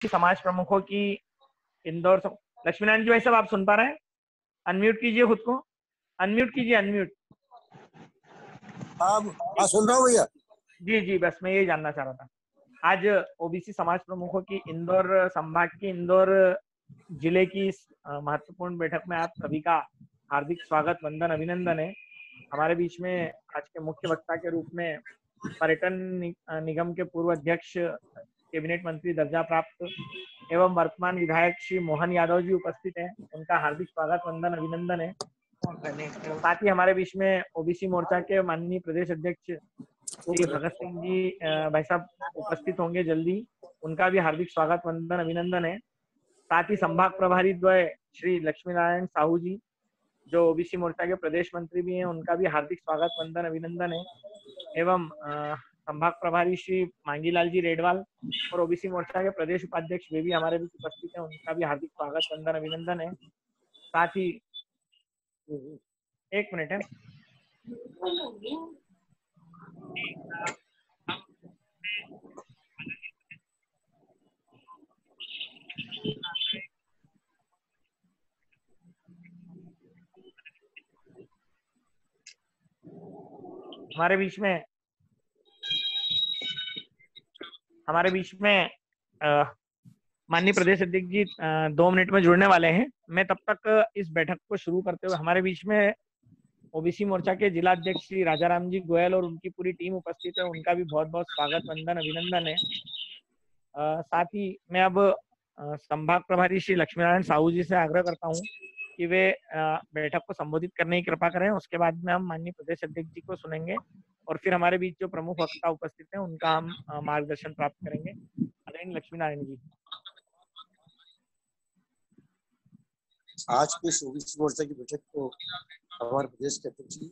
समाज प्रमुखों की इंदौर लक्ष्मीनारायण जी भाई साहब, आप सुन पा रहे हैं? अनम्यूट कीजिए खुद को, अनम्यूट कीजिए, अनम्यूट। हाँ सुन रहा हूँ भैया। जी जी, बस मैं यही जानना चाह रहा था। आज ओबीसी समाज प्रमुखों की इंदौर संभाग की, इंदौर जिले की इस महत्वपूर्ण बैठक में आप सभी का हार्दिक स्वागत, वंदन, अभिनंदन है। हमारे बीच में आज के मुख्य वक्ता के रूप में पर्यटन निगम के पूर्व अध्यक्ष, कैबिनेट मंत्री दर्जा प्राप्त एवं वर्तमान विधायक श्री मोहन यादव जी उपस्थित हैं। उनका हार्दिक स्वागत, वंदन, अभिनंदन है। साथ ही हमारे बीच में ओबीसी मोर्चा के माननीय प्रदेश अध्यक्ष श्री भगत सिंह जी भाई साहब उपस्थित होंगे जल्दी। उनका भी हार्दिक स्वागत, वंदन, अभिनंदन है। साथ ही संभाग प्रभारी द्वय श्री लक्ष्मी नारायण साहू जी, जो ओबीसी मोर्चा के प्रदेश मंत्री भी हैं, उनका भी हार्दिक स्वागत, वंदन, अभिनंदन है। एवं संभाग प्रभारी श्री मांगीलाल जी रेडवाल और ओबीसी मोर्चा के प्रदेश उपाध्यक्ष वे भी हमारे बीच उपस्थित हैं। उनका भी हार्दिक स्वागत, वंदन, अभिनंदन है। साथ ही एक मिनट है, हमारे बीच में माननीय प्रदेश अध्यक्ष जी 2 मिनट में जुड़ने वाले हैं। मैं तब तक इस बैठक को शुरू करते हुए, हमारे बीच में ओबीसी मोर्चा के जिला अध्यक्ष श्री राजाराम जी गोयल और उनकी पूरी टीम उपस्थित है। उनका भी बहुत बहुत स्वागत, वंदन, अभिनंदन है। साथ ही मैं अब संभाग प्रभारी श्री लक्ष्मीनारायण साहू जी से आग्रह करता हूँ कि वे बैठक को संबोधित करने की कृपा करें। उसके बाद में हम माननीय प्रदेश अध्यक्ष जी को सुनेंगे और फिर हमारे बीच जो प्रमुख वक्ता उपस्थित हैं उनका हम मार्गदर्शन प्राप्त करेंगे। आदरणीय लक्ष्मीनारायण जी। आज के ओबीसी मोर्चा की बैठक को हमारे प्रदेश के अध्यक्ष जी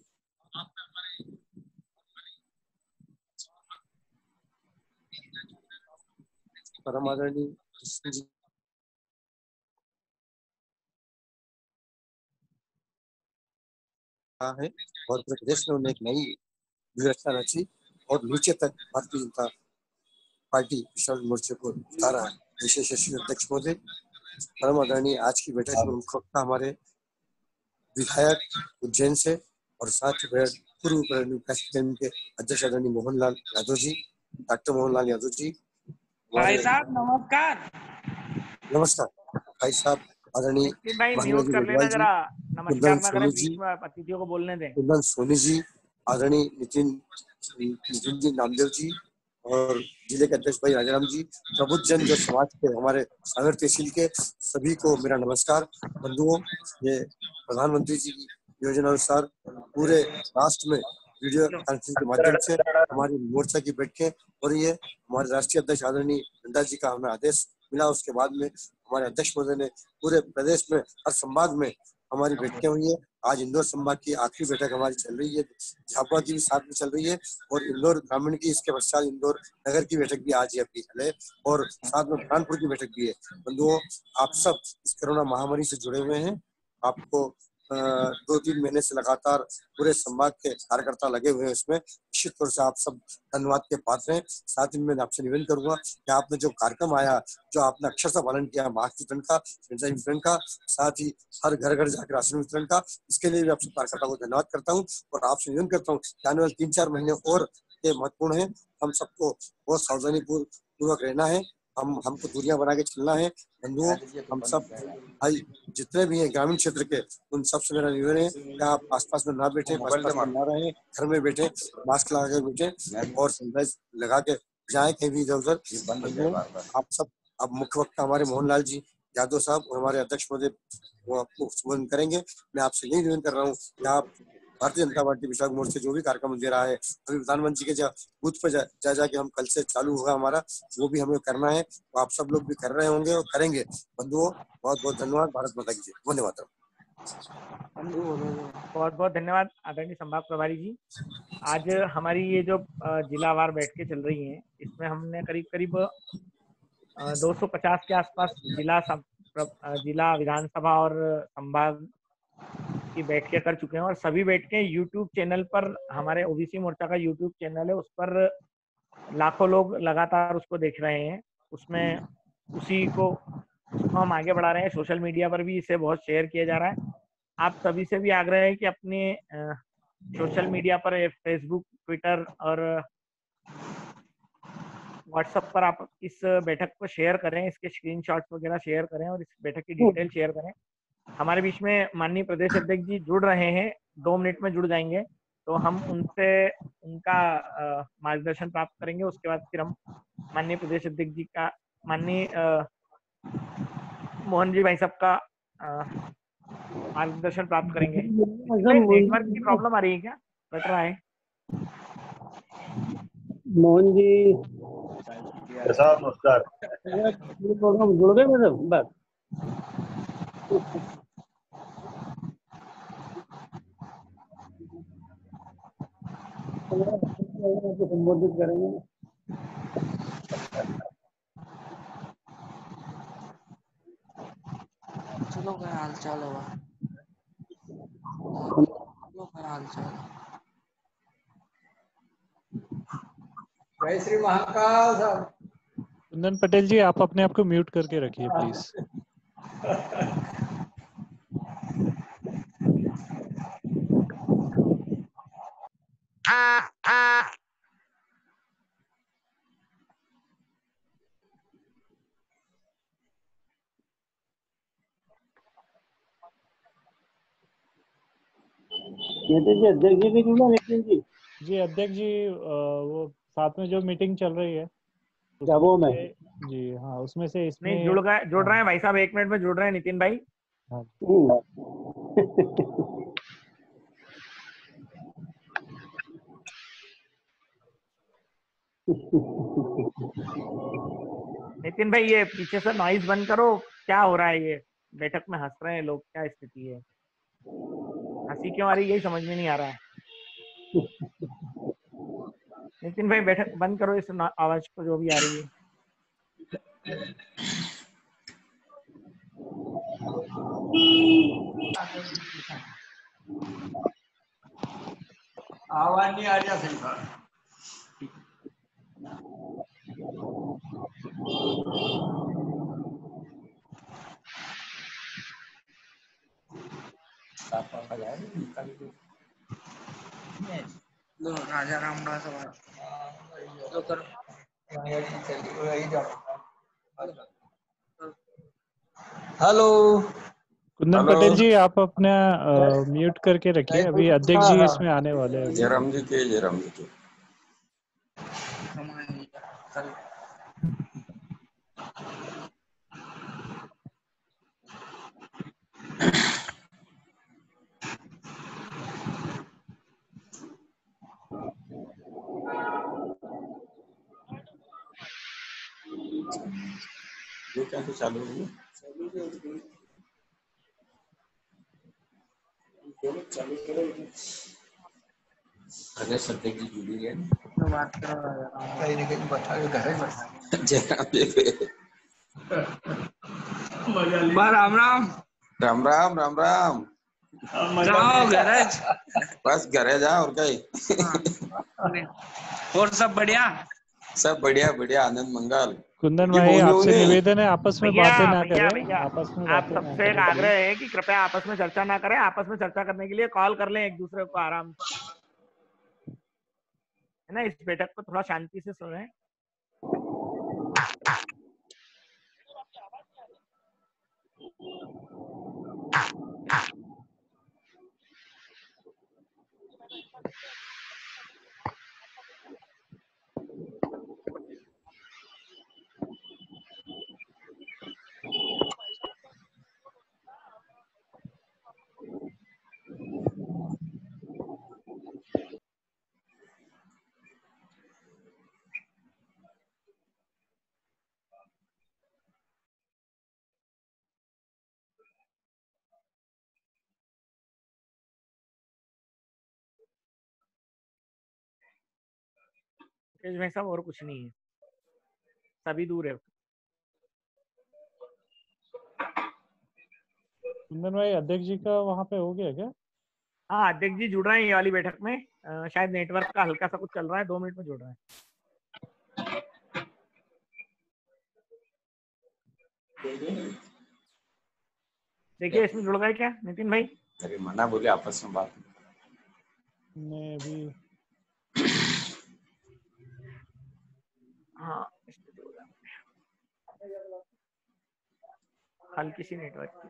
परम आदरणीय जी है और प्रदेश में उन्हें एक नई व्यवस्था रची और नीचे तक भारतीय जनता पार्टी विशाल मोर्चे को उतारा है। विशेष अध्यक्ष महोदय, परम आदरणीय, आज की बैठक में मुख्य वक्ता हमारे विधायक उज्जैन से और साथ ही पूर्व के अध्यक्ष आदरणीय मोहनलाल यादव जी, डॉक्टर मोहनलाल यादव जी। भाई साहब नमस्कार। नमस्कार भाई साहब। आदरणीय भाई म्यूट कर लेना जरा, नमस्कार ना करें, जी, बीच में अतिथियों को बोलने दें। कुंदन सोनी जी, आदरणीय नितिन जी नामदेव जी और जिले के अध्यक्ष भाई राजाराम जी, प्रबुद्ध जन जो समाज के हमारे सागर तहसील के सभी को मेरा नमस्कार। बंधुओं, ये प्रधानमंत्री जी की योजना अनुसार पूरे राष्ट्र में वीडियो कॉन्फ्रेंसिंग के माध्यम से हमारी मोर्चा की बैठकें हो रही है। हमारे राष्ट्रीय अध्यक्ष आदरणीय नड्डा जी का हमें आदेश मिला, उसके बाद में हमारे अध्यक्ष महोदय ने पूरे प्रदेश में हर संभाग में हमारी बैठकें हुई है। आज इंदौर संभाग की आखिरी बैठक हमारी चल रही है, झाबुआ की भी साथ में चल रही है और इंदौर ग्रामीण की, इसके पश्चात इंदौर नगर की बैठक भी आज ही अभी है और साथ में कानपुर की बैठक भी है। बंधुओं, आप सब इस कोरोना महामारी से जुड़े हुए हैं। आपको 2-3 महीने से लगातार पूरे संभाग के कार्यकर्ता लगे हुए हैं, इसमें निश्चित तौर से आप सब धन्यवाद के पात्र हैं। साथ ही मैं आपसे निवेदन करूंगा कि आपने जो कार्यक्रम आया, जो आपने अक्षरशः पालन किया, मास्क वितरण का, सैनिटाइजर वितरण का, साथ ही हर घर घर जाकर राशन वितरण का, इसके लिए भी आप सब कार्यकर्ताओं को धन्यवाद करता हूँ और आपसे निवेदन करता हूँ कि आने वाले 3-4 महीने और ये महत्वपूर्ण है। हम सबको बहुत सावधानी पूर्वक रहना है, हमको दूरियां बना के चलना है। बंधुओं, हम सब भाई जितने भी हैं ग्रामीण क्षेत्र के, उन सबसे मेरा निवेदन है कि आप आसपास में ना बैठे, आसपास में ना रहें, घर में बैठे, मास्क लगा के बैठे और सैनिटाइजर लगा के जाए कहीं भी इधर उधर। आप सब, अब मुख्य वक्ता हमारे मोहनलाल जी यादव साहब और हमारे अध्यक्ष महोदय वो आपको संबोधन करेंगे। मैं आपसे यही निवेदन कर रहा हूँ कि आप भारतीय जनता पार्टी विशाख मोर्चा से जो भी कार्यक्रम दे रहा है, अभी प्रधानमंत्री के बूथ पर जाके हम कल से चालू होगा हमारा, वो भी हमें करना है, तो आप सब लोग भी कर रहे होंगे और करेंगे। बंधुओं, बहुत बहुत धन्यवाद। भारत माता की जय। धन्यवाद। बहुत बहुत धन्यवाद आदरणीय संभाग प्रभारी जी। आज हमारी ये जो जिलावार बैठकें चल रही हैं, इसमें हमने करीब करीब 250 के आसपास जिला विधानसभा और संभाग की बैठकें कर चुके हैं और सभी बैठकें यूट्यूब चैनल पर, हमारे ओबीसी मोर्चा का यूट्यूब चैनल है, उस पर लाखों लोग लगातार उसको देख रहे हैं। उसमें उसी को हम आगे बढ़ा रहे हैं। सोशल मीडिया पर भी इसे बहुत शेयर किया जा रहा है। आप सभी से भी आग्रह है कि अपने सोशल मीडिया पर फेसबुक, ट्विटर और व्हाट्सएप पर आप इस बैठक को शेयर करें, इसके स्क्रीनशॉट्स वगैरह शेयर करें और इस बैठक की डिटेल शेयर करें। हमारे बीच में माननीय प्रदेश अध्यक्ष जी जुड़ रहे हैं, 2 मिनट में जुड़ जाएंगे, तो हम उनसे उनका मार्गदर्शन प्राप्त करेंगे। उसके बाद फिर हम माननीय प्रदेश अध्यक्ष जी का, माननीय मोहन जी भाई साहब का मार्गदर्शन प्राप्त करेंगे। नेटवर्क की प्रॉब्लम आ रही है क्या? बट रहा है मोहन जी साहब नमस्कार। प्रोग्राम जुड़ गए मेरे बस आपको संबोधित करेंगे। चलो क्या हाल चाल है? चलो क्या हाल चाल है? जय श्री महाकाल साहब। कुंदन पटेल जी, आप अपने आप को म्यूट करके रखिए प्लीज। नेता जी अध्यक्ष जी भी जुड़ा, नितिन जी जी अध्यक्ष जी, वो साथ में जो मीटिंग चल रही है जाबो में। जी हाँ, उसमें से इसमें नहीं जुड़ रहे हैं भाई साहब, 1 मिनट में जुड़ रहे हैं नितिन भाई। हाँ। नितिन भाई ये पीछे से नॉइज बंद करो। क्या हो रहा है? ये बैठक में हंस रहे हैं लोग, क्या स्थिति है? हंसी क्यों आ रही है यही समझ में नहीं आ रहा है। नितिन भाई बैठक बंद करो इस आवाज को जो भी आ रही है। आवाज नहीं आ रहा सही बात। लो राजा रामदास लो कर। हेलो कुंदन पटेल जी, आप अपना म्यूट करके रखिए, अभी अध्यक्ष जी इसमें आने वाले हैं। जयराम जी के कल ये क्या तो चालू है? प्रदेश अध्यक्ष जी जुड़ी है। बात करो जयराम जी राम राम राम राम राम राम। जाओ गैरेज। बस घरे जा और कहीं। और सब बढ़िया? सब बढ़िया बढ़िया, आनंद मंगल। कुंदन ये भाई, बोलने आपसे उन्हें निवेदन है आपस में भैया बातें ना भैया करें। भैया आपस में आप बातें ना सबसे एक करें आग्रह प्लीज। है कि कृपया आपस में चर्चा ना करें। आपस में चर्चा करने के लिए कॉल कर लें एक दूसरे को आराम से, है ना। इस बैठक को थोड़ा शांति से सुने। में सब और कुछ नहीं है, सभी दूर है। कुंदन भाई, अध्यक्ष जी का वहाँ पे हो गया क्या? हाँ अध्यक्ष जी जुड़ रहे हैं ये वाली बैठक में। शायद नेटवर्क का हल्का सा कुछ चल रहा है। 2 मिनट में जुड़ रहे हैं। देखिए इसमें जुड़ गए क्या नितिन भाई? अरे मना बोले आपस में बात। मैं अभी हाँ इसमें जुड़ गया, हल्की सी नेटवर्क की।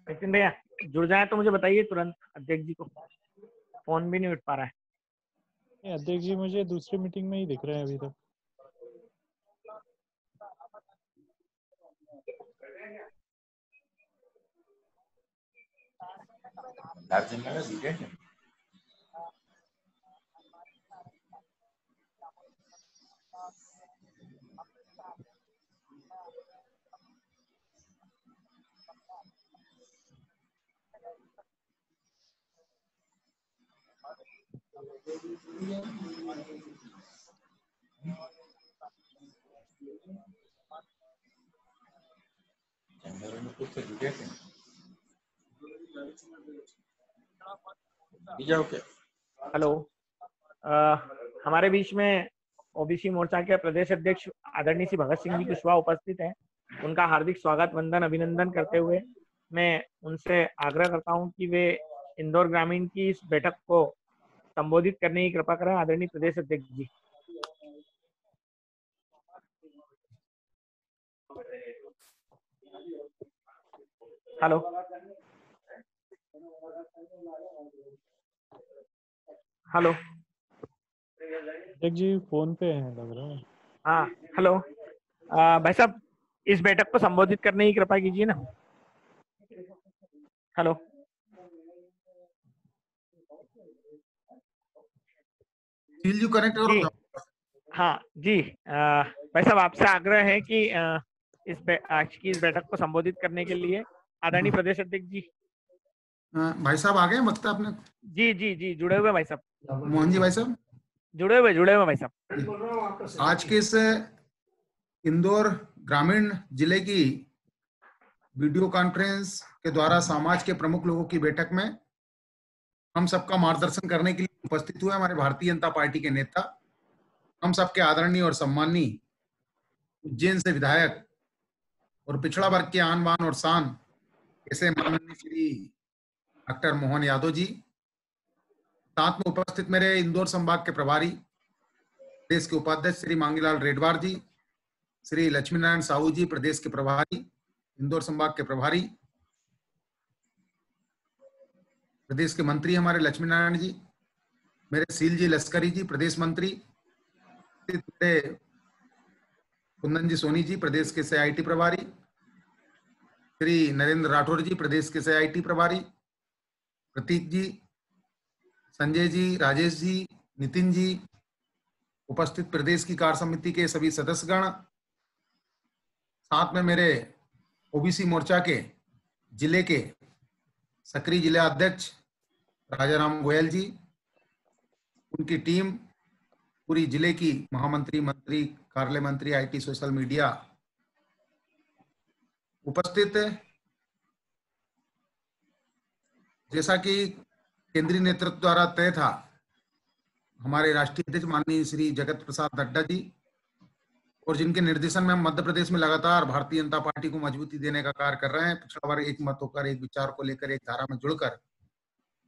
नितिन भैया जुड़ जाए तो मुझे बताइए तुरंत, अध्यक्ष जी को फोन भी नहीं उठ पा रहा है। अध्यक्ष जी मुझे दूसरी मीटिंग में ही दिख रहे हैं अभी तक। हेलो, हमारे बीच में ओबीसी मोर्चा के प्रदेश अध्यक्ष आदरणीय श्री भगत सिंह जी कुशवाहा उपस्थित हैं। उनका हार्दिक स्वागत वंदन अभिनंदन करते हुए मैं उनसे आग्रह करता हूं कि वे इंदौर ग्रामीण की इस बैठक को संबोधित करने की कृपा करें। आदरणीय प्रदेश अध्यक्ष जी। हेलो हेलो अध्यक्ष जी फोन पे हैं लग रहा है। हाँ हेलो, भाई साहब इस बैठक को संबोधित करने की कृपा कीजिए ना। हेलो जी कनेक्ट करो। जी, हाँ जी, भाई साहब आपसे आग्रह है कि आज की इस बैठक को संबोधित करने के लिए आदरणीय प्रदेश अध्यक्ष जी। भाई साहब आ गए वक्त आपने? जी जी जी जुड़े हुए भाई साहब। मोहन जी भाई साहब जुड़े हुए भाई साहब। आज के इस इंदौर ग्रामीण जिले की वीडियो कॉन्फ्रेंस के द्वारा समाज के प्रमुख लोगों की बैठक में हम सबका मार्गदर्शन करने के लिए उपस्थित हुए हमारे भारतीय जनता पार्टी के नेता, हम सबके आदरणीय और सम्माननीय उज्जैन से विधायक और पिछड़ा वर्ग के आन बान और शान ऐसे माननीय श्री डॉक्टर मोहन यादव जी, साथ में उपस्थित मेरे इंदौर संभाग के प्रभारी प्रदेश के उपाध्यक्ष श्री मांगीलाल रेडवार जी, श्री लक्ष्मी नारायण साहू जी प्रदेश के प्रभारी, इंदौर संभाग के प्रभारी, प्रदेश के मंत्री हमारे लक्ष्मी नारायण जी, मेरे सील जी लश्करी जी प्रदेश मंत्री, मेरे कुंदन जी सोनी जी प्रदेश के सीआईटी प्रभारी, श्री नरेंद्र राठौर जी प्रदेश के सीआईटी प्रभारी, प्रतीक जी, संजय जी, राजेश जी, नितिन जी, उपस्थित प्रदेश की कार्य समिति के सभी सदस्यगण, साथ में मेरे ओबीसी मोर्चा के जिले के सक्रिय जिला अध्यक्ष राजाराम गोयल जी, उनकी टीम, पूरी जिले की महामंत्री, मंत्री, कार्यालय मंत्री, आईटी, सोशल मीडिया उपस्थित है। जैसा कि केंद्रीय नेतृत्व द्वारा तय था, हमारे राष्ट्रीय अध्यक्ष माननीय श्री जगत प्रसाद नड्डा जी और जिनके निर्देशन में हम मध्य प्रदेश में लगातार भारतीय जनता पार्टी को मजबूती देने का कार्य कर रहे हैं, पिछड़ा वर्ग एक मत होकर, एक विचार को लेकर, एक धारा में जुड़कर,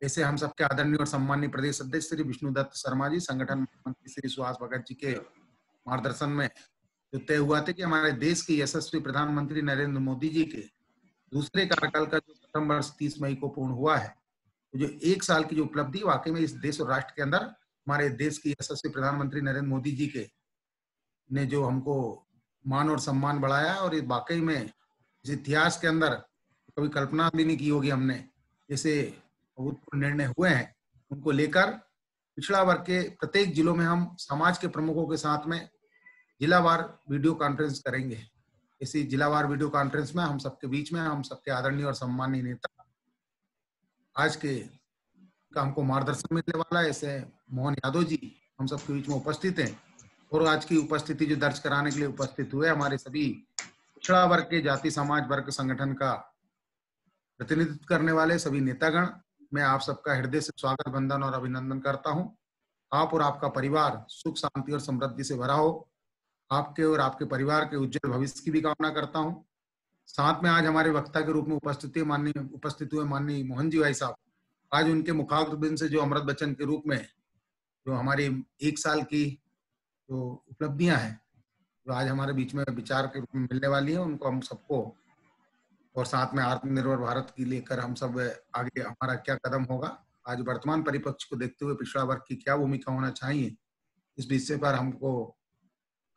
ऐसे हम सबके आदरणीय और सम्मानीय प्रदेश अध्यक्ष श्री विष्णुदत्त शर्मा जी, संगठन मंत्री श्री सुहास भगत जी के मार्गदर्शन में जो तय हुआ था कि हमारे देश के यशस्वी प्रधानमंत्री नरेंद्र मोदी जी के दूसरे कार्यकाल का जो प्रथम वर्ष 30 मई को पूर्ण हुआ है, तो जो 1 साल की जो उपलब्धि वाकई में इस देश और राष्ट्र के अंदर हमारे देश के यशस्वी प्रधानमंत्री नरेंद्र मोदी जी के ने जो हमको मान और सम्मान बढ़ाया, और इस वाकई में इस इतिहास के अंदर कभी कल्पना भी नहीं की होगी हमने, जैसे अभूतपूर्व निर्णय हुए हैं, उनको लेकर पिछड़ा वर्ग के प्रत्येक जिलों में हम समाज के प्रमुखों के साथ में जिलावार वीडियो कॉन्फ्रेंस करेंगे। इसी जिलावार वीडियो कॉन्फ्रेंस में हम सबके बीच में हम सबके आदरणीय और सम्मानीय नेता आज के का हमको मार्गदर्शन मिलने वाला है। ऐसे मोहन यादव जी हम सबके बीच में उपस्थित हैं और आज की उपस्थिति जो दर्ज कराने के लिए उपस्थित हुए हमारे सभी पिछड़ा वर्ग के जाति समाज वर्ग संगठन का प्रतिनिधित्व करने वाले सभी नेतागण, मैं आप सबका हृदय से स्वागत, वंदन और अभिनंदन करता हूं। आप और आपका परिवार सुख शांति और समृद्धि से भरा हो। आपके और आपके परिवार के उज्जवल भविष्य की भी कामना करता हूं। साथ में आज हमारे वक्ता के रूप में उपस्थित हुए माननीय मोहन जी भाई साहब, आज उनके मुखारबिंद से जो अमृत बचन के रूप में जो हमारी 1 साल की जो उपलब्धियां हैं जो आज हमारे बीच में विचार के रूप में मिलने वाली है, उनको हम सबको और साथ में आत्मनिर्भर भारत की लेकर हम सब आगे हमारा क्या कदम होगा, आज वर्तमान परिपक्ष को देखते हुए पिछड़ा वर्ग की क्या भूमिका होना चाहिए, इस विषय पर हमको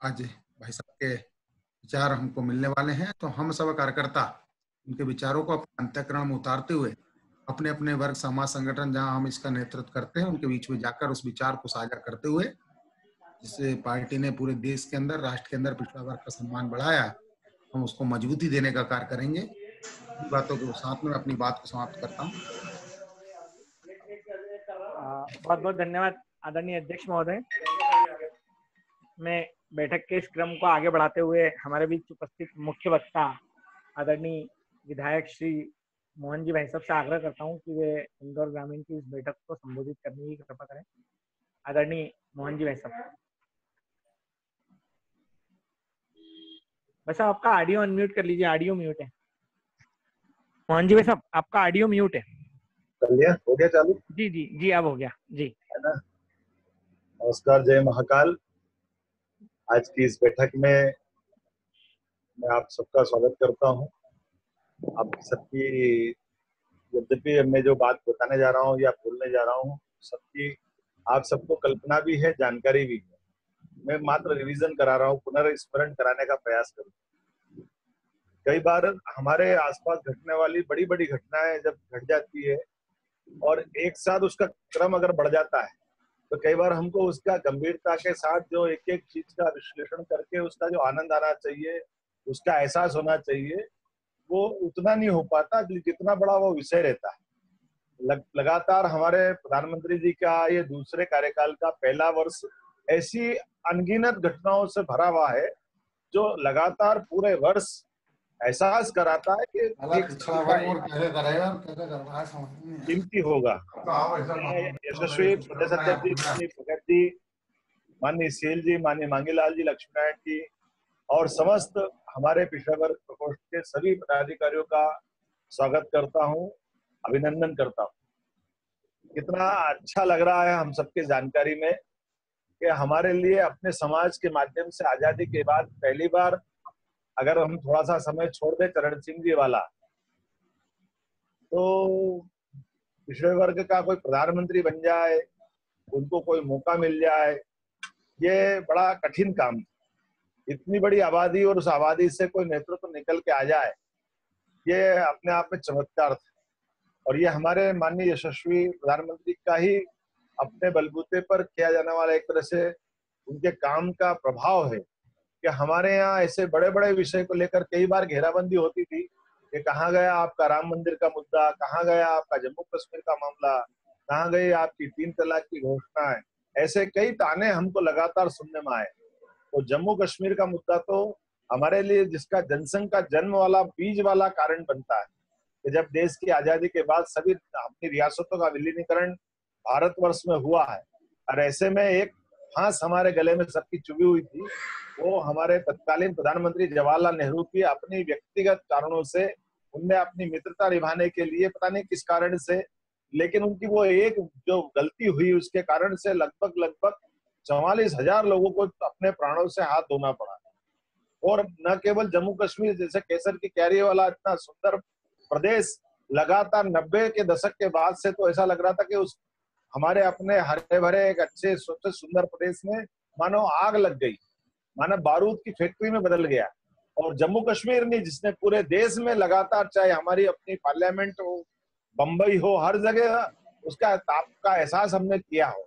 आज भाई साहब के विचार हमको मिलने वाले हैं। तो हम सब कार्यकर्ता उनके विचारों को अपने अंतःकरण में उतारते हुए अपने अपने वर्ग समाज संगठन जहां हम इसका नेतृत्व करते हैं उनके बीच में जाकर उस विचार को साझा करते हुए, जिससे पार्टी ने पूरे देश के अंदर, राष्ट्र के अंदर पिछड़ा वर्ग का सम्मान बढ़ाया है, हम उसको मजबूती देने का कार्य करेंगे। इन बातों के साथ में अपनी बात को समाप्त करता हूँ। बहुत बहुत धन्यवाद आदरणीय अध्यक्ष महोदय। मैं बैठक के इस क्रम को आगे बढ़ाते हुए हमारे बीच उपस्थित मुख्य वक्ता आदरणीय विधायक श्री मोहन जी भाई साहब से आग्रह करता हूं कि वे इंदौर ग्रामीण की इस बैठक को संबोधित करने की कृपा करें। आदरणीय मोहन जी भाई साहब, वैसे आपका ऑडियो अनम्यूट कर लीजिए, ऑडियो म्यूट है। मोहन जी भाई साहब, आपका ऑडियो म्यूट है। कर लिया? हो गया चालू? जी जी जी, अब हो गया जी, है ना। नमस्कार, जय महाकाल। आज की इस बैठक में मैं आप सबका स्वागत करता हूं। आप सबकी, यद्यपि मैं जो बात बताने जा रहा हूं या बोलने जा रहा हूं, सबकी आप सबको कल्पना भी है, जानकारी भी है। मैं मात्र रिवीजन करा रहा हूं, पुनर्स्मरण कराने का प्रयास करूं। कई बार हमारे आसपास घटने वाली बड़ी बड़ी घटनाएं जब घट जाती है और एक साथ उसका क्रम अगर बढ़ जाता है, तो कई बार हमको उसका गंभीरता के साथ जो एक एक चीज का विश्लेषण करके उसका जो आनंद आना चाहिए, उसका एहसास होना चाहिए, वो उतना नहीं हो पाता जितना बड़ा वो विषय रहता है। लगातार हमारे प्रधानमंत्री जी का ये दूसरे कार्यकाल का पहला वर्ष ऐसी अनगिनत घटनाओं से भरा हुआ है जो लगातार पूरे वर्ष एहसास कराता है कि कीमती होगा। यशस्वी प्रदेश अध्यक्ष जी, माननीय भगत जी, माननीय सेल जी, माननीय मांगीलाल जी, लक्ष्मी नारायण जी और समस्त हमारे पिछड़ा वर्ग प्रकोष्ठ के सभी पदाधिकारियों का स्वागत करता हूं, अभिनंदन करता हूं। कितना अच्छा लग रहा है हम सबके जानकारी में कि हमारे लिए अपने समाज के माध्यम से आजादी के बाद पहली बार, अगर हम थोड़ा सा समय छोड़ दे चरण सिंह जी वाला, तो पिछड़े वर्ग का कोई प्रधानमंत्री बन जाए, उनको कोई मौका मिल जाए, ये बड़ा कठिन काम। इतनी बड़ी आबादी और उस आबादी से कोई नेतृत्व निकल के आ जाए, ये अपने आप में चमत्कार था। और ये हमारे माननीय यशस्वी प्रधानमंत्री का ही अपने बलबूते पर किया जाने वाला एक तरह से उनके काम का प्रभाव है कि हमारे यहाँ ऐसे बड़े बड़े विषय को लेकर कई बार घेराबंदी होती थी कि कहाँ गया आपका राम मंदिर का मुद्दा, कहाँ गया आपका जम्मू कश्मीर का मामला, कहाँ गई आपकी 3 तलाक की घोषणा है। ऐसे कई ताने हमको लगातार सुनने में आए। तो जम्मू कश्मीर का मुद्दा तो हमारे लिए, जिसका जनसंघ का जन्म वाला बीज वाला कारण बनता है कि जब देश की आजादी के बाद सभी अपनी रियासतों का विलीनीकरण भारतवर्ष में हुआ है, और ऐसे में एक फांस हमारे गले में सबकी चुभी हुई थी, वो हमारे तत्कालीन प्रधानमंत्री जवाहरलाल नेहरू की अपनी व्यक्तिगत कारणों से, उनने अपनी मित्रता निभाने के लिए पता नहीं किस कारण से, लेकिन उनकी वो एक जो गलती हुई उसके कारण से लगभग 44,000 लोगों को अपने प्राणों से हाथ धोना पड़ा। और न केवल जम्मू कश्मीर जैसे केसर की कैरी वाला इतना सुंदर प्रदेश, लगातार 90 के दशक के बाद से तो ऐसा लग रहा था कि उस हमारे अपने हरे भरे एक अच्छे स्वच्छ सुंदर प्रदेश में मानो आग लग गई, मानो बारूद की फैक्ट्री में बदल गया। और जम्मू कश्मीर ने, जिसने पूरे देश में लगातार, चाहे हमारी अपनी पार्लियामेंट हो, बंबई हो, हर जगह उसका ताप का एहसास हमने किया हो।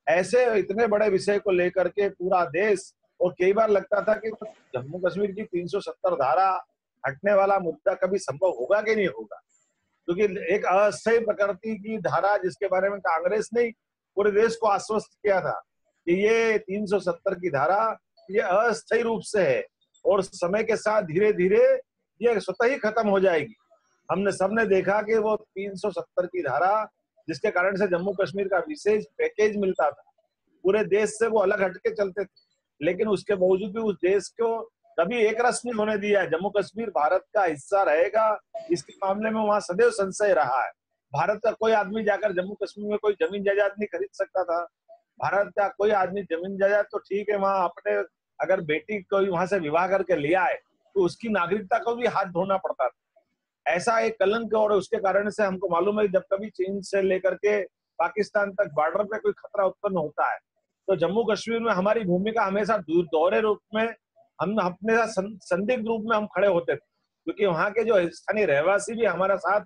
ऐसे इतने बड़े विषय को लेकर के पूरा देश, और कई बार लगता था कि जम्मू कश्मीर की 370 धारा हटने वाला मुद्दा कभी संभव होगा कि नहीं होगा, क्योंकि एक अस्थायी प्रकृति की धारा जिसके बारे में कांग्रेस ने पूरे देश को आश्वस्त किया था कि ये 370 की धारा ये अस्थायी रूप से है और समय के साथ धीरे धीरे ये स्वतः ही खत्म हो जाएगी। हमने सबने देखा कि वो 370 की धारा जिसके कारण से जम्मू कश्मीर का विशेष पैकेज मिलता था, पूरे देश से वो अलग हटके चलते थे, लेकिन उसके बावजूद भी उस देश को कभी एक रस नहीं होने दिया। जम्मू कश्मीर भारत का हिस्सा रहेगा, इसके मामले में वहां सदैव संशय रहा है। भारत का कोई आदमी जाकर जम्मू कश्मीर में कोई जमीन जायदाद नहीं खरीद सकता था। भारत का कोई आदमी जमीन जायदाद तो ठीक है, वहां अपने अगर बेटी को वहां से विवाह करके ले आए तो उसकी नागरिकता को भी हाथ धोना पड़ता था। ऐसा एक कलंक, और उसके कारण से हमको मालूम है जब कभी चीन से लेकर के पाकिस्तान तक बॉर्डर पे कोई खतरा उत्पन्न होता है तो जम्मू कश्मीर में हमारी भूमिका हमेशा दोहरे रूप में, हम अपने संदिग्ध रूप में हम खड़े होते थे, क्योंकि वहां के जो स्थानीय रहवासी भी हमारा साथ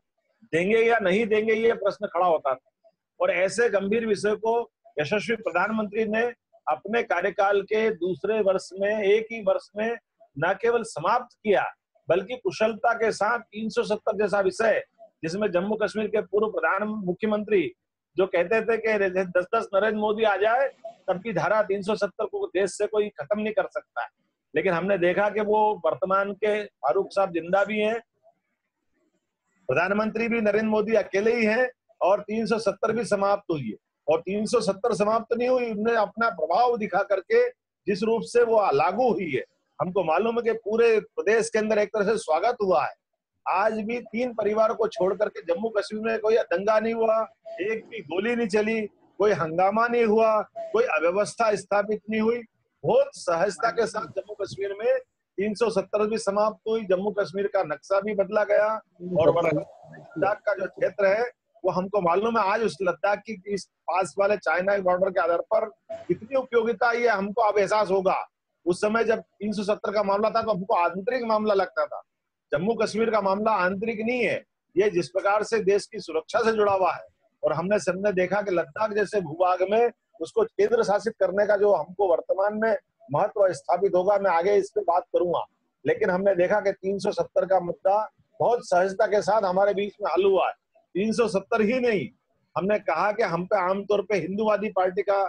देंगे या नहीं देंगे ये प्रश्न खड़ा होता था। और ऐसे गंभीर विषय को यशस्वी प्रधानमंत्री ने अपने कार्यकाल के दूसरे वर्ष में, एक ही वर्ष में न केवल समाप्त किया बल्कि कुशलता के साथ 370 जैसा विषय, जिसमें जम्मू कश्मीर के पूर्व मुख्यमंत्री जो कहते थे कि 10-10 नरेंद्र मोदी आ जाए तब की धारा 370 को देश से कोई खत्म नहीं कर सकता है। लेकिन हमने देखा कि वो वर्तमान के फारूक साहब जिंदा भी हैं, प्रधानमंत्री भी नरेंद्र मोदी अकेले ही हैं, और 370 भी समाप्त हुई है। और 370 समाप्त नहीं हुई, उन्होंने अपना प्रभाव दिखा करके जिस रूप से वो लागू हुई है, हमको मालूम है कि पूरे प्रदेश के अंदर एक तरह से स्वागत हुआ है। आज भी 3 परिवारों को छोड़ करके जम्मू कश्मीर में कोई दंगा नहीं हुआ, एक भी गोली नहीं चली, कोई हंगामा नहीं हुआ, कोई अव्यवस्था स्थापित नहीं हुई। बहुत सहजता के साथ जम्मू कश्मीर में 370 भी समाप्त हुई, जम्मू कश्मीर का नक्शा भी बदला गया, और लद्दाख का जो क्षेत्र है वो हमको मालूम है आज उस लद्दाख की इस पास वाले चाइना के बॉर्डर के आधार पर कितनी उपयोगिता ये हमको अब एहसास होगा। उस समय जब 370 का मामला था तो हमको आंतरिक मामला लगता था। जम्मू कश्मीर का मामला आंतरिक नहीं है, ये जिस प्रकार से देश की सुरक्षा से जुड़ा हुआ है। और हमने सबने देखा कि लद्दाख जैसे भूभाग में उसको केंद्र शासित करने का जो हमको वर्तमान में महत्व स्थापित होगा, मैं आगे इस पे बात करूंगा। लेकिन हमने देखा कि 370 का मुद्दा बहुत सहजता के साथ हमारे बीच में हल हुआ है। 370 ही नहीं, हमने कहा कि हम पे आमतौर पे हिंदूवादी पार्टी का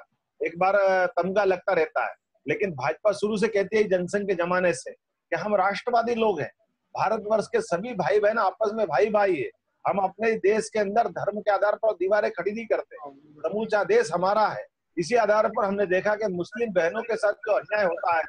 एक बार तमगा लगता रहता है, लेकिन भाजपा शुरू से कहती है जनसंघ के जमाने से कि हम राष्ट्रवादी लोग हैं। भारतवर्ष के सभी भाई बहन आपस में भाई भाई है। हम अपने देश के अंदर धर्म के आधार पर दीवारें खड़ी नहीं करते, समूचा देश हमारा है। इसी आधार पर हमने देखा कि मुस्लिम बहनों के साथ जो अन्याय होता है,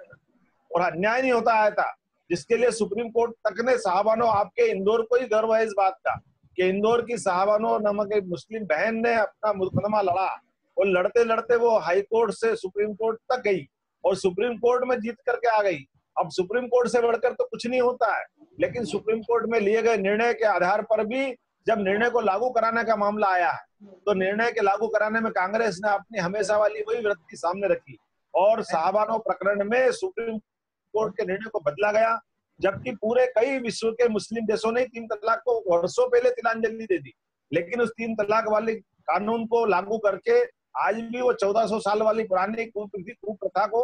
और अन्याय नहीं होता आया था, जिसके लिए सुप्रीम कोर्ट तक ने साहबानो, आपके इंदौर को ही गर्व है इस बात का कि इंदौर की साहबानो नामक एक मुस्लिम बहन ने अपना मुकदमा लड़ा, और लड़ते लड़ते वो हाई कोर्ट से सुप्रीम कोर्ट तक गई और सुप्रीम कोर्ट में जीत करके आ गई। अब सुप्रीम कोर्ट से बढ़कर तो कुछ नहीं होता है, लेकिन सुप्रीम कोर्ट में लिए गए निर्णय के आधार पर भी जब निर्णय को लागू कराने का मामला आया है तो निर्णय के लागू कराने में कांग्रेस ने अपनी हमेशा वाली वही वृत्ति सामने रखी, और साहबानो प्रकरण में सुप्रीम कोर्ट के निर्णय को बदला गया। जबकि पूरे कई विश्व के मुस्लिम देशों ने 3 तलाक को वर्षों पहले तिलांजलि दे दी, लेकिन उस 3 तलाक वाले कानून को लागू करके आज भी वो 1400 साल वाली पुरानी कुप्रथा को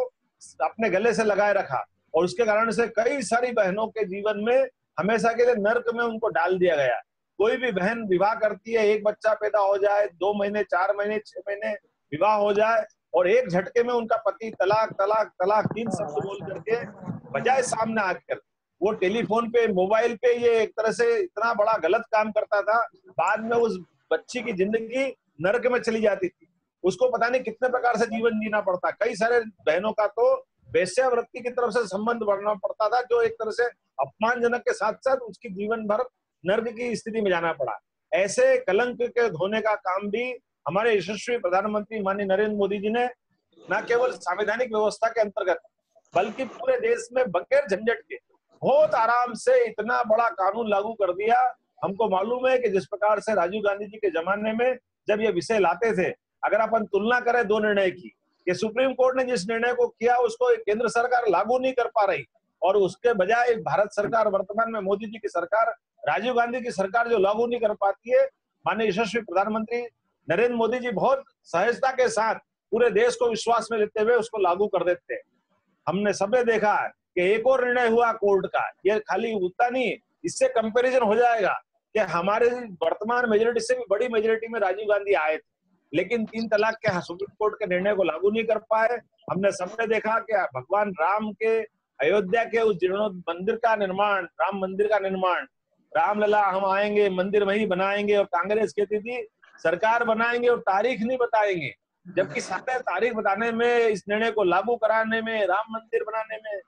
अपने गले से लगाए रखा, और उसके कारण से कई सारी बहनों के जीवन में हमेशा के लिए नर्क में उनको डाल दिया गया। कोई भी बहन विवाह करती है, एक बच्चा पैदा हो जाए, 2 महीने 4 महीने 6 महीने विवाह हो जाए, और एक झटके में उनका पति तलाक तलाक तलाक 3 शब्द बोल करके बजाय सामने आकर वो टेलीफोन पे, मोबाइल पे ये एक तरह से इतना बड़ा गलत काम करता था, बाद में उस बच्ची की जिंदगी नरक में चली जाती थी। उसको पता नहीं कितने प्रकार से जीवन जीना पड़ता। कई सारे बहनों का तो वेश्यावृत्ति की तरफ से संबंध बढ़ना पड़ता था, जो एक तरह से अपमानजनक के साथ साथ उसकी जीवन भर नर्क की स्थिति में जाना पड़ा। ऐसे कलंक के धोने का काम भी हमारे यशस्वी प्रधानमंत्री माननीय नरेंद्र मोदी जी ने न केवल संवैधानिक व्यवस्था के अंतर्गत बल्कि पूरे देश में बगैर झंझट के बहुत आराम से इतना बड़ा कानून लागू कर दिया। हमको मालूम है कि जिस प्रकार से राजीव गांधी जी के जमाने में जब ये विषय लाते थे, अगर अपन तुलना करें 2 निर्णय की, कि सुप्रीम कोर्ट ने जिस निर्णय को किया उसको केंद्र सरकार लागू नहीं कर पा रही, और उसके बजाय भारत सरकार, वर्तमान में मोदी जी की सरकार, राजीव गांधी की सरकार जो लागू नहीं कर पाती है, माननीय यशस्वी प्रधानमंत्री नरेंद्र मोदी जी बहुत सहजता के साथ पूरे देश को विश्वास में लेते हुए उसको लागू कर देते हैं। हमने सबने देखा है कि एक और निर्णय हुआ कोर्ट का, ये खाली उतना नहीं, इससे कंपैरिजन हो जाएगा कि हमारे वर्तमान मेजोरिटी से भी बड़ी मेजोरिटी में राजीव गांधी आए थे, लेकिन 3 तलाक के सुप्रीम कोर्ट के निर्णय को लागू नहीं कर पाए। हमने सबने देखा कि भगवान राम के अयोध्या के उस जीर्णोद्धार मंदिर का निर्माण, राम मंदिर का निर्माण, रामलला हम आएंगे मंदिर वही बनाएंगे, और कांग्रेस कहती थी सरकार बनाएंगे और तारीख नहीं बताएंगे, जबकि सारे तारीख बताने में, इस निर्णय को लागू कराने में, राम मंदिर बनाने में,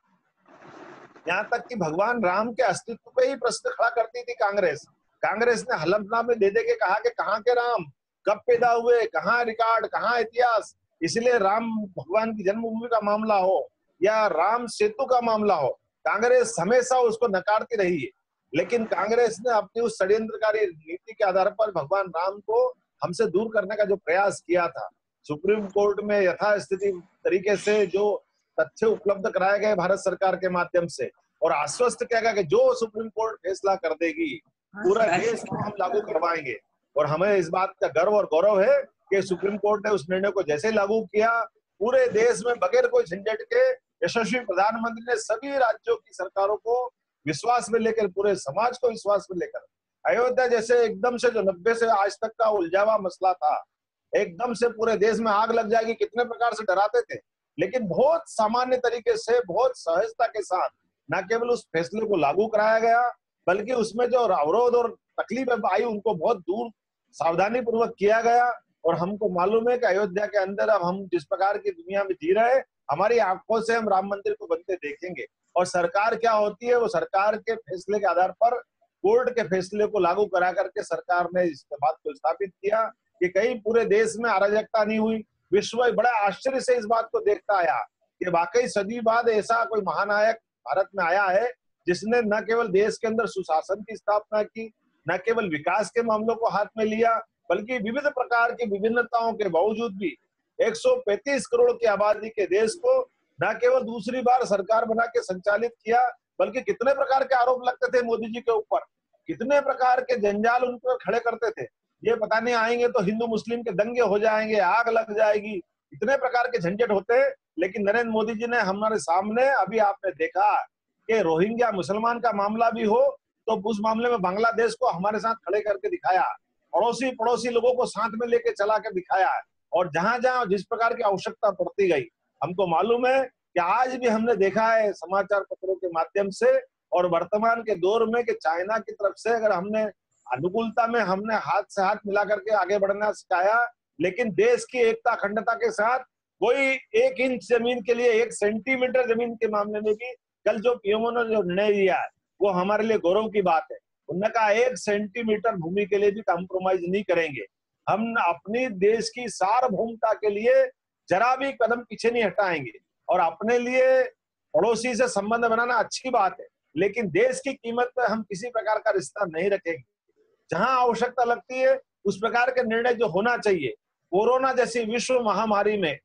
यहाँ तक कि भगवान राम के अस्तित्व पे ही प्रश्न खड़ा करती थी कांग्रेस। कांग्रेस ने हलफनामे दे दे के कहा कि कहाँ के राम, कब पैदा हुए, कहाँ रिकॉर्ड, कहाँ इतिहास। इसलिए राम भगवान की जन्मभूमि का मामला हो या राम सेतु का मामला हो, कांग्रेस हमेशा उसको नकारती रही है। लेकिन कांग्रेस ने अपनी उस षड्यंत्रकारी नीति के आधार पर भगवान राम को हमसे दूर करने का जो प्रयास किया था, सुप्रीम कोर्ट में यथास्थिति तरीके से जो तथ्य उपलब्ध कराए गए भारत सरकार के माध्यम से, और आश्वस्त किया गया कि जो सुप्रीम कोर्ट फैसला कर देगी पूरा देश को हम लागू करवाएंगे। और हमें इस बात का गर्व और गौरव है कि सुप्रीम कोर्ट ने उस निर्णय को जैसे लागू किया, पूरे देश में बगैर कोई झंझट के यशस्वी प्रधानमंत्री ने सभी राज्यों की सरकारों को विश्वास में लेकर, पूरे समाज को विश्वास में लेकर, अयोध्या जैसे एकदम से जो 90 से आज तक का उलझावा मसला था, एकदम से पूरे देश में आग लग जाएगी कितने प्रकार से डराते थे, लेकिन बहुत सामान्य तरीके से, बहुत सहजता के साथ न केवल उस फैसले को लागू कराया गया, बल्कि उसमें जो अवरोध और तकलीफ आई उनको बहुत दूर सावधानी पूर्वक किया गया। और हमको मालूम है कि अयोध्या के अंदर अब हम जिस प्रकार की दुनिया में जी रहे, हमारी आंखों से हम राम मंदिर को बनते देखेंगे। और सरकार क्या होती है, वो सरकार के फैसले के आधार पर, कोर्ट के फैसले को लागू करा करके सरकार ने इस बात को स्थापित किया कि कहीं पूरे देश में अराजकता नहीं हुई। विश्व बड़ा आश्चर्य से इस बात को देखता आया कि वाकई सदी बाद ऐसा कोई महानायक भारत में आया है जिसने न केवल देश के अंदर सुशासन की स्थापना की, न केवल विकास के मामलों को हाथ में लिया, बल्कि विविध प्रकार की विभिन्नताओं के बावजूद भी 135 करोड़ की आबादी के देश को न केवल दूसरी बार सरकार बना के संचालित किया, बल्कि कितने प्रकार के आरोप लगते थे मोदी जी के ऊपर, कितने प्रकार के जंजाल उन पर खड़े करते थे। ये पता नहीं आएंगे तो हिंदू मुस्लिम के दंगे हो जाएंगे, आग लग जाएगी, इतने प्रकार के झंझट होते। लेकिन नरेंद्र मोदी जी ने हमारे सामने, अभी आपने देखा कि रोहिंग्या मुसलमान का मामला भी हो तो उस मामले में बांग्लादेश को हमारे साथ खड़े करके दिखाया, पड़ोसी लोगों को साथ में लेके चला के दिखाया, और जहां जहां जिस प्रकार की आवश्यकता पड़ती गई, हमको मालूम है कि आज भी हमने देखा है समाचार पत्रों के माध्यम से और वर्तमान के दौर में कि चाइना की तरफ से अगर हमने अनुकूलता में हमने हाथ से हाथ मिला करके आगे बढ़ना सिखाया, लेकिन देश की एकता अखंडता के साथ कोई 1 इंच जमीन के लिए 1 सेंटीमीटर जमीन के मामले में भी कल जो पीएमओ ने जो निर्णय लिया है वो हमारे लिए गौरव की बात है। उन्होंने कहा 1 सेंटीमीटर भूमि के लिए भी कॉम्प्रोमाइज नहीं करेंगे, हम अपनी देश की सार्वभौमता के लिए जरा भी कदम पीछे नहीं हटाएंगे। और अपने लिए पड़ोसी से संबंध बनाना अच्छी बात है, लेकिन देश की कीमत पर हम किसी प्रकार का रिश्ता नहीं रखेंगे। जहां आवश्यकता लगती है उस प्रकार के निर्णय जो होना चाहिए। कोरोना जैसी विश्व महामारी में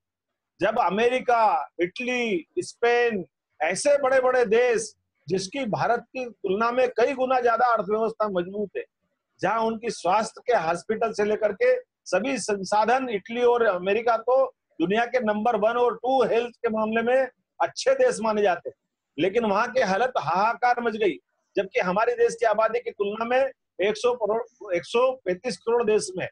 जब अमेरिका, इटली, स्पेन ऐसे बड़े बड़े देश जिसकी भारत की तुलना में कई गुना ज्यादा अर्थव्यवस्था मजबूत है, जहां उनकी स्वास्थ्य के हॉस्पिटल से लेकर के सभी संसाधन, इटली और अमेरिका तो दुनिया के नंबर 1 और 2 हेल्थ के मामले में अच्छे देश माने जाते हैं, लेकिन वहां की हालत हाहाकार मच गई। जबकि हमारे देश की आबादी की तुलना में 135 करोड़ देश में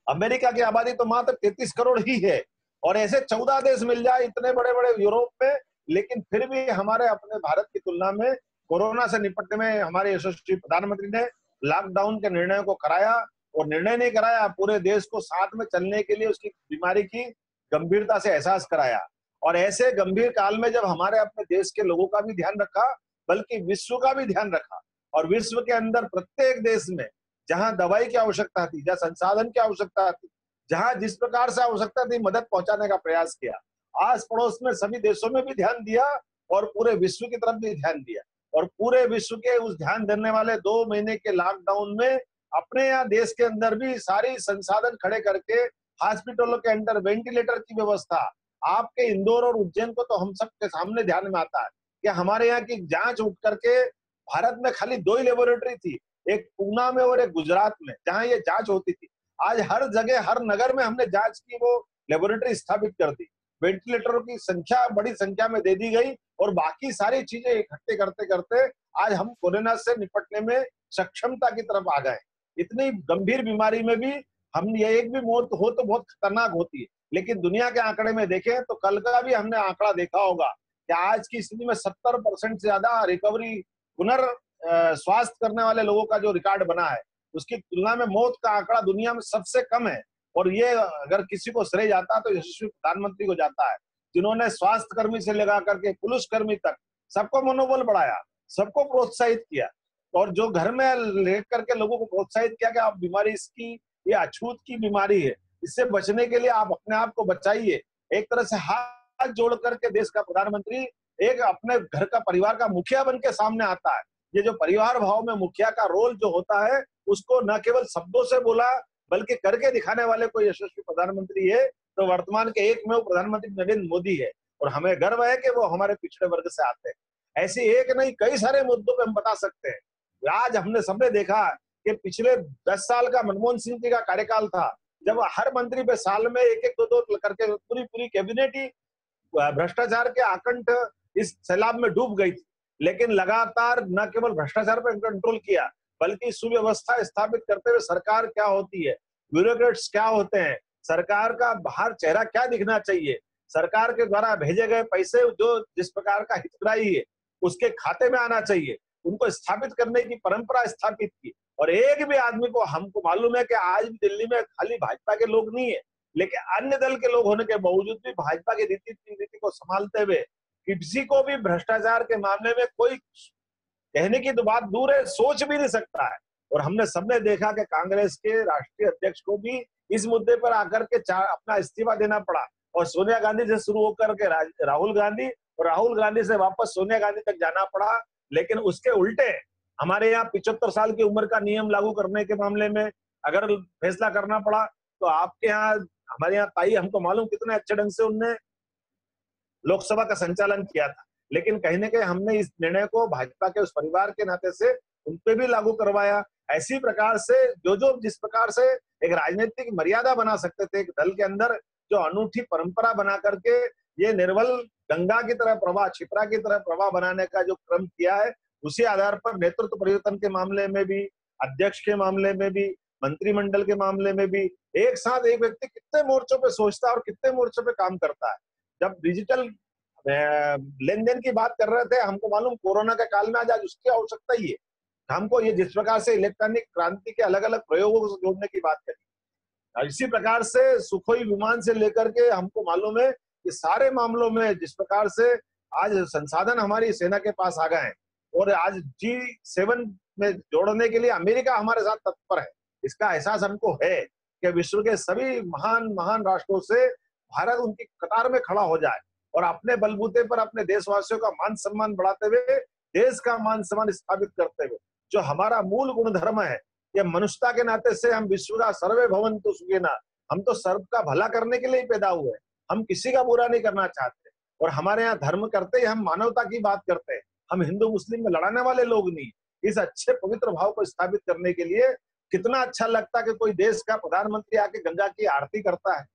अमेरिका की आबादी तो मात्र 33 करोड़ ही है, और ऐसे 14 देश मिल जाए इतने बड़े बड़े यूरोप में, लेकिन फिर भी हमारे अपने भारत की तुलना में कोरोना से निपटने में हमारे यशस्वी प्रधानमंत्री ने लॉकडाउन के निर्णय को कराया, और निर्णय नहीं कराया, पूरे देश को साथ में चलने के लिए उसकी बीमारी की गंभीरता से एहसास कराया। और ऐसे गंभीर काल में जब हमारे अपने देश के लोगों का भी ध्यान रखा, बल्कि विश्व का भी ध्यान रखा, और विश्व के अंदर प्रत्येक देश में जहां दवाई की आवश्यकता थी, जहां संसाधन की आवश्यकता थी, जहां जिस प्रकार से आवश्यकता थी, मदद पहुंचाने का प्रयास किया। आस पड़ोस में सभी देशों में भी ध्यान दिया और पूरे विश्व की तरफ भी ध्यान दिया, और पूरे विश्व के उस ध्यान देने वाले 2 महीने के लॉकडाउन में अपने यहाँ देश के अंदर भी सारी संसाधन खड़े करके हॉस्पिटलों के अंदर वेंटिलेटर की व्यवस्था, आपके इंदौर और उज्जैन को तो हम सबके सामने ध्यान में आता है कि हमारे यहाँ की जांच उठ करके भारत में खाली 2 ही लेबोरेटरी थी, एक पूना में और एक गुजरात में, जहां ये जांच होती थी। आज हर जगह, हर नगर में हमने जांच की वो लेबोरेटरी स्थापित कर दी, वेंटिलेटरों की संख्या बड़ी संख्या में दे दी गई, और बाकी सारी चीजें इकट्ठे करते करते आज हम कोरोना से निपटने में सक्षमता की तरफ आ गए। इतनी गंभीर बीमारी में भी हम ये एक भी मौत हो तो बहुत खतरनाक होती है, लेकिन दुनिया के आंकड़े में देखें तो कल का भी हमने आंकड़ा देखा होगा कि आज की स्थिति में 70% से ज्यादा रिकवरी स्वास्थ्य करने वाले लोगों का जो रिकॉर्ड बना है, उसकी तुलना में मौत का आंकड़ा दुनिया में सबसे कम है। और ये अगर किसी को श्रेय जाता तो यशस्वी प्रधानमंत्री को जाता है, जिन्होंने स्वास्थ्य कर्मी से लगा करके पुलिस कर्मी तक सबको मनोबल बढ़ाया, सबको प्रोत्साहित किया, और जो घर में लेट करके लोगों को प्रोत्साहित किया कि आप बीमारी इसकी, ये अछूत की बीमारी है, इससे बचने के लिए आप अपने आप को बचाइए। एक तरह से हाथ जोड़ करके देश का प्रधानमंत्री एक अपने घर का परिवार का मुखिया बन के सामने आता है। ये जो परिवार भाव में मुखिया का रोल जो होता है, उसको न केवल शब्दों से बोला बल्कि करके दिखाने वाले कोई यशस्वी प्रधानमंत्री है तो वर्तमान के एकमेव प्रधानमंत्री नरेंद्र मोदी है। और हमें गर्व है कि वो हमारे पिछड़े वर्ग से आते हैं। ऐसे एक नहीं कई सारे मुद्दों पे हम बता सकते हैं। आज हमने सबने देखा कि पिछले 10 साल का मनमोहन सिंह जी का कार्यकाल था, जब हर मंत्री पे साल में एक एक दो करके पूरी कैबिनेट ही भ्रष्टाचार के आकंठ इस सैलाब में डूब गई थी। लेकिन लगातार न केवल भ्रष्टाचार पर कंट्रोल किया बल्कि सुव्यवस्था स्थापित करते हुए सरकार क्या होती है, ब्यूरोक्रेट्स क्या होते हैं, सरकार का बाहर चेहरा क्या दिखना चाहिए, सरकार के द्वारा भेजे गए पैसे जो जिस प्रकार का हितग्राही है उसके खाते में आना चाहिए, उनको स्थापित करने की परंपरा स्थापित की। और एक भी आदमी को, हमको मालूम है कि आज भी दिल्ली में खाली भाजपा के लोग नहीं है, लेकिन अन्य दल के लोग होने के बावजूद भी भाजपा की नीति को संभालते हुए किसी को भी भ्रष्टाचार के मामले में कोई कहने की तो बात दूर है, सोच भी नहीं सकता है। और हमने सबने देखा कि कांग्रेस के राष्ट्रीय अध्यक्ष को भी इस मुद्दे पर आकर के अपना इस्तीफा देना पड़ा, और सोनिया गांधी से शुरू होकर के राहुल गांधी, और राहुल गांधी से वापस सोनिया गांधी तक जाना पड़ा। लेकिन उसके उल्टे हमारे यहाँ 75 साल की उम्र का नियम लागू करने के मामले में अगर फैसला करना पड़ा तो आपके यहाँ, हमारे यहाँ ताई, हमको मालूम कितने अच्छे ढंग से उनने लोकसभा का संचालन किया था। लेकिन कहीं ना कहीं हमने इस निर्णय को भाजपा के उस परिवार के नाते से उन पे भी लागू करवाया। ऐसी प्रकार से जो जिस प्रकार से एक राजनीतिक मर्यादा बना सकते थे एक दल के अंदर, जो अनूठी परंपरा बना करके ये निर्मल गंगा की तरह प्रवाह, क्षिप्रा की तरह प्रवाह बनाने का जो क्रम किया है, उसी आधार पर नेतृत्व परिवर्तन के मामले में भी, अध्यक्ष के मामले में भी, मंत्रिमंडल के मामले में भी एक साथ एक व्यक्ति कितने मोर्चों पे सोचता है और कितने मोर्चों पे काम करता है। जब डिजिटल लेन देन की बात कर रहे थे, हमको मालूम कोरोना के काल में आज उसकी आवश्यकता ही है। हमको ये जिस प्रकार से इलेक्ट्रॉनिक क्रांति के अलग अलग प्रयोगों को जोड़ने की बात करी, इसी प्रकार से सुखोई विमान से लेकर के हमको मालूम है कि सारे मामलों में जिस प्रकार से आज संसाधन हमारी सेना के पास आ गए हैं, और आज G7 में जोड़ने के लिए अमेरिका हमारे साथ तत्पर है। इसका एहसास हमको है कि विश्व के सभी महान महान राष्ट्रों से भारत उनकी कतार में खड़ा हो जाए और अपने बलबूते पर अपने देशवासियों का मान सम्मान बढ़ाते हुए, देश का मान सम्मान स्थापित करते हुए, जो हमारा मूल गुण धर्म है, ये मनुष्यता के नाते से हम विश्व का सर्वे भवन्तु सुखिनः, हम तो सर्व का भला करने के लिए ही पैदा हुए, हम किसी का बुरा नहीं करना चाहते। और हमारे यहाँ धर्म करते ही हम मानवता की बात करते हैं, हम हिंदू मुस्लिम में लड़ाने वाले लोग नहीं। इस अच्छे पवित्र भाव को स्थापित करने के लिए कितना अच्छा लगता है कि कोई देश का प्रधानमंत्री आके गंगा की आरती करता है।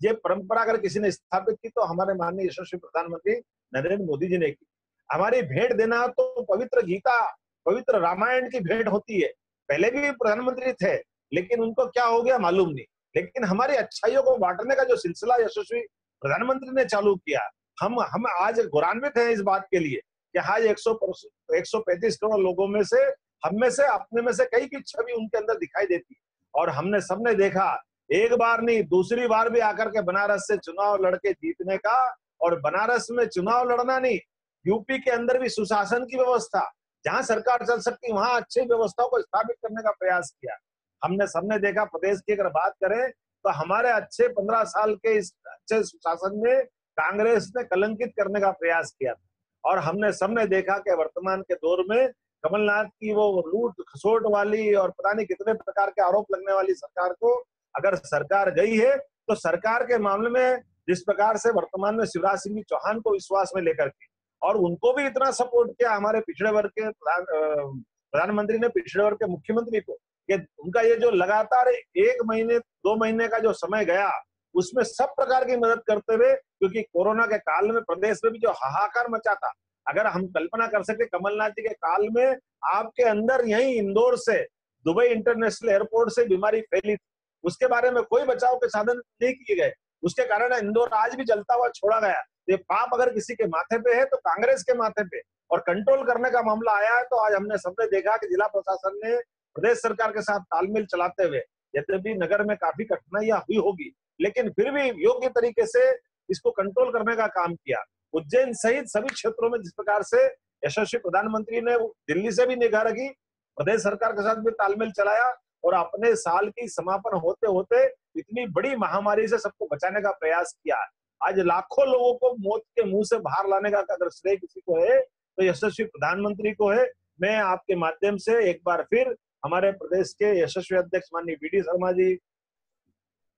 ये परंपरा अगर किसी ने स्थापित की तो हमारे माननीय यशस्वी प्रधानमंत्री नरेंद्र मोदी जी ने की। हमारी भेंट देना तो पवित्र गीता, पवित्र रामायण की भेंट होती है। पहले भी प्रधानमंत्री थे लेकिन उनको क्या हो गया मालूम नहीं, लेकिन हमारी अच्छाइयों को बांटने का जो सिलसिला यशस्वी प्रधानमंत्री ने चालू किया, हम आज गौरवान्वित हैं इस बात के लिए कि आज 135 करोड़ लोगों में से, हम में से, अपने में से कई की छवि उनके अंदर दिखाई देती है। और हमने सबने देखा, एक बार नहीं दूसरी बार भी आकर के बनारस से चुनाव लड़के जीतने का, और बनारस में चुनाव लड़ना नहीं, यूपी के अंदर भी सुशासन की व्यवस्था, जहां सरकार चल सकती वहां अच्छी व्यवस्थाओं को स्थापित करने का प्रयास किया। हमने सबने देखा, प्रदेश की अगर बात करें तो हमारे अच्छे 15 साल के इस अच्छे सुशासन में कांग्रेस ने कलंकित करने का प्रयास किया था। और हमने सबने देखा कि वर्तमान के दौर में कमलनाथ की वो लूट खसोट वाली और पता नहीं कितने प्रकार के आरोप लगने वाली सरकार को अगर सरकार गई है तो सरकार के मामले में जिस प्रकार से वर्तमान में शिवराज सिंह चौहान को विश्वास में लेकर के, और उनको भी इतना सपोर्ट किया हमारे पिछड़े वर्ग के प्रधानमंत्री ने पिछड़े वर्ग के मुख्यमंत्री को, कि उनका ये जो लगातार 1 महीने 2 महीने का जो समय गया उसमें सब प्रकार की मदद करते हुए, क्योंकि कोरोना के काल में प्रदेश में भी जो हाहाकार मचा था, अगर हम कल्पना कर सकते कमलनाथ जी के काल में आपके अंदर यही इंदौर से दुबई इंटरनेशनल एयरपोर्ट से बीमारी फैली थी, उसके बारे में कोई बचाव के साधन नहीं किए गए। उसके कारण इंदौर आज भी जलता हुआ छोड़ा गया। ये पाप अगर किसी के माथे पे है तो कांग्रेस के माथे पे। और कंट्रोल करने का मामला आया है तो आज हमने सबने देखा कि जिला प्रशासन ने प्रदेश सरकार के साथ तालमेल चलाते हुए, यद्यपि नगर में काफी कठिनाइयां हुई होगी, लेकिन फिर भी योग्य तरीके से इसको कंट्रोल करने का काम किया। उज्जैन सहित सभी क्षेत्रों में जिस प्रकार से यशस्वी प्रधानमंत्री ने दिल्ली से भी निगाह रखी, प्रदेश सरकार के साथ भी तालमेल चलाया और अपने साल की समापन होते होते इतनी बड़ी महामारी से सबको बचाने का प्रयास किया। आज लाखों लोगों को मौत के मुंह से बाहर लाने का अगर श्रेय किसी को है तो यशस्वी प्रधानमंत्री को है। मैं आपके माध्यम से एक बार फिर हमारे प्रदेश के यशस्वी अध्यक्ष माननीय वी.डी. शर्मा जी,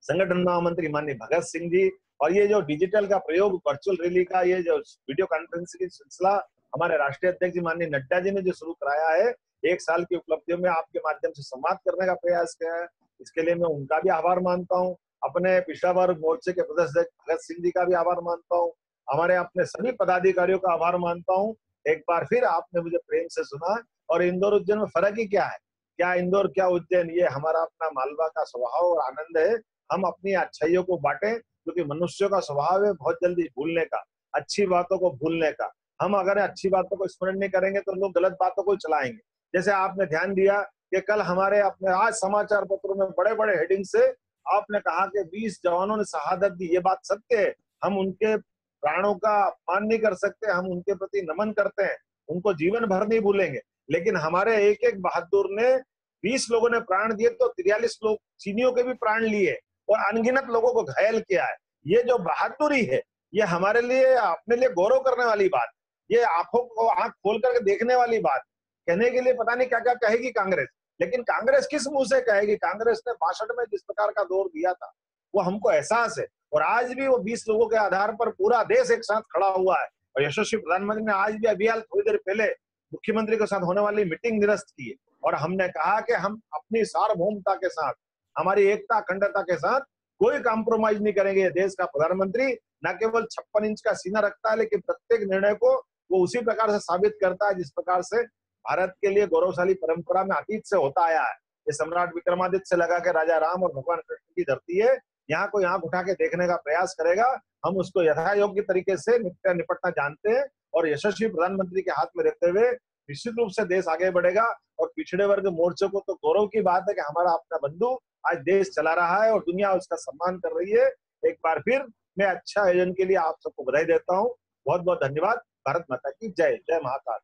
संगठन महामंत्री माननीय भगत सिंह जी, और ये जो डिजिटल का प्रयोग, वर्चुअल रैली का ये जो वीडियो कॉन्फ्रेंसिंग की सिलसिला हमारे राष्ट्रीय अध्यक्ष जी माननीय नड्डा जी ने जो शुरू कराया है, 1 साल की उपलब्धियों में आपके माध्यम से संवाद करने का प्रयास किया है, इसके लिए मैं उनका भी आभार मानता हूँ। अपने पिछड़ा वर्ग मोर्चे के प्रदेश अध्यक्ष भगत सिंह जी का भी आभार मानता हूँ। हमारे अपने सभी पदाधिकारियों का आभार मानता हूँ। एक बार फिर आपने मुझे प्रेम से सुना। और इंदौर उज्जैन में फर्क ही क्या है, क्या इंदौर क्या उज्जैन, ये हमारा अपना मालवा का स्वभाव और आनंद है। हम अपनी अच्छाइयों को बांटें, क्योंकि मनुष्यों का स्वभाव है बहुत जल्दी भूलने का, अच्छी बातों को भूलने का। हम अगर अच्छी बातों को स्मरण नहीं करेंगे तो लोग गलत बातों को चलाएंगे। जैसे आपने ध्यान दिया कि कल हमारे अपने आज समाचार पत्रों में बड़े बड़े हेडिंग से आपने कहा कि 20 जवानों ने शहादत दी। ये बात सत्य है, हम उनके प्राणों का अपमान नहीं कर सकते, हम उनके प्रति नमन करते हैं, उनको जीवन भर नहीं भूलेंगे। लेकिन हमारे एक एक बहादुर ने 20 लोगों ने प्राण दिए तो 43 लोग चीनियों के भी प्राण लिए और अनगिनत लोगों को घायल किया है। ये जो बहादुरी है, ये हमारे लिए अपने लिए गौरव करने वाली बात, ये आंखों को आंख खोल करके देखने वाली बात। कहने के लिए पता नहीं क्या क्या कहेगी कांग्रेस, लेकिन कांग्रेस किस मुंह से कहेगी। कांग्रेस ने 62 में जिस प्रकार का दौर दिया था वो हमको एहसास है, और आज भी वो 20 लोगों के आधार पर पूरा देश एक साथ खड़ा हुआ है। और यशस्वी प्रधानमंत्री ने आज भी अभी हाल थोड़ी देर पहले मुख्यमंत्री के साथ होने वाली मीटिंग निरस्त की है, और हमने कहा कि हम अपनी सार्वभौमता के साथ, हमारी एकता अखंडता के साथ कोई कॉम्प्रोमाइज नहीं करेंगे। देश का प्रधानमंत्री न केवल 56 इंच का सीना रखता है, लेकिन प्रत्येक निर्णय को वो उसी प्रकार से साबित करता है जिस प्रकार से भारत के लिए गौरवशाली परंपरा में अतीत से होता आया है। ये सम्राट विक्रमादित्य से लगा के राजा राम और भगवान कृष्ण की धरती है। यहाँ को आंख उठा के देखने का प्रयास करेगा, हम उसको यथा योग्य तरीके से निपटना जानते हैं। और यशस्वी प्रधानमंत्री के हाथ में रहते हुए निश्चित रूप से देश आगे बढ़ेगा। और पिछड़े वर्ग मोर्चे को तो गौरव की बात है कि हमारा अपना बंधु आज देश चला रहा है और दुनिया उसका सम्मान कर रही है। एक बार फिर मैं अच्छा आयोजन के लिए आप सबको बधाई देता हूँ। बहुत बहुत धन्यवाद। भारत माता की जय। जय महाकाल।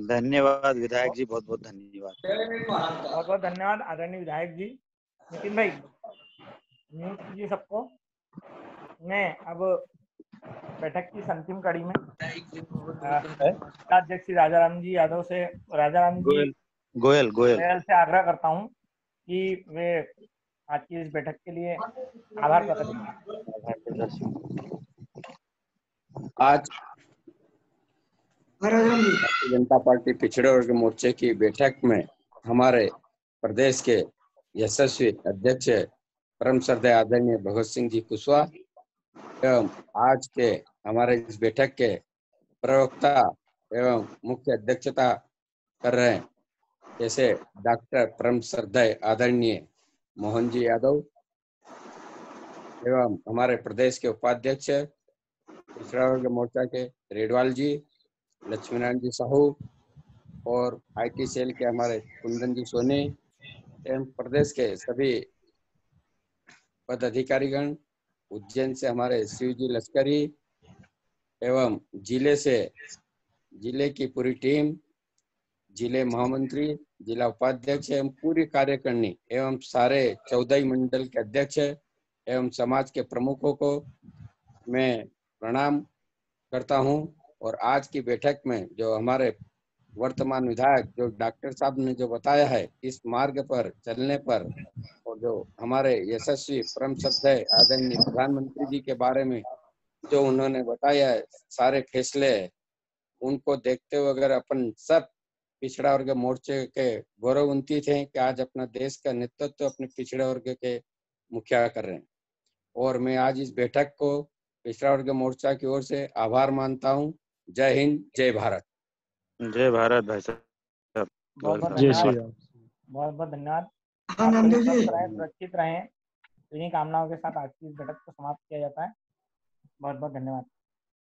धन्यवाद विधायक जी, बहुत बहुत धन्यवाद। बहुत बहुत धन्यवाद आदरणीय विधायक जी। नितिन भाई म्यूट कीजिए सबको। मैं अब बैठक की अंतिम कड़ी में अध्यक्ष श्री राजाराम जी यादव से, राजाराम जी गोयल से आग्रह करता हूं कि वे आज की इस बैठक के लिए आभार प्रकट करें। आज भारतीय जनता पार्टी पिछड़े वर्ग मोर्चे की बैठक में हमारे प्रदेश के यशस्वी अध्यक्ष परम श्रद्धेय आदरणीय भगत सिंह जी कुशवाहा एवं आज के हमारे इस बैठक के प्रवक्ता एवं मुख्य अध्यक्षता कर रहे हैं, जैसे डॉक्टर परम श्रद्धेय आदरणीय मोहन जी यादव एवं हमारे प्रदेश के उपाध्यक्ष पिछड़ा वर्ग मोर्चा के रेडवाल जी, लक्ष्मीनारायण जी साहू और IT सेल के हमारे कुंदन जी सोनी एवं प्रदेश के सभी पदाधिकारीगण, उज्जैन से हमारे शिव जी लश्करी एवं जिले की पूरी टीम, जिले महामंत्री, जिला उपाध्यक्ष एवं पूरी कार्यकारिणी एवं सारे 14 मंडल के अध्यक्ष एवं समाज के प्रमुखों को मैं प्रणाम करता हूं। और आज की बैठक में जो हमारे वर्तमान विधायक जो डॉक्टर साहब ने जो बताया है, इस मार्ग पर चलने पर और जो हमारे यशस्वी परम श्रद्धेय आदरणीय प्रधानमंत्री जी के बारे में जो उन्होंने बताया है, सारे फैसले उनको देखते हुए अगर अपन सब पिछड़ा वर्ग मोर्चे के गौरवान्वित हैं कि आज अपना देश का नेतृत्व अपने पिछड़े वर्ग के मुखिया कर रहे हैं। और मैं आज इस बैठक को पिछड़ा वर्ग मोर्चा की ओर से आभार मानता हूं। जय हिंद, जय भारत। जय भारत भाई साहब। बहुत बहुत धन्यवाद। आप सभी स्वस्थ रहें, सुरक्षित रहें। इन्हीं कामनाओं के साथ आज की इस बैठक को समाप्त किया जाता है। बहुत बहुत धन्यवाद।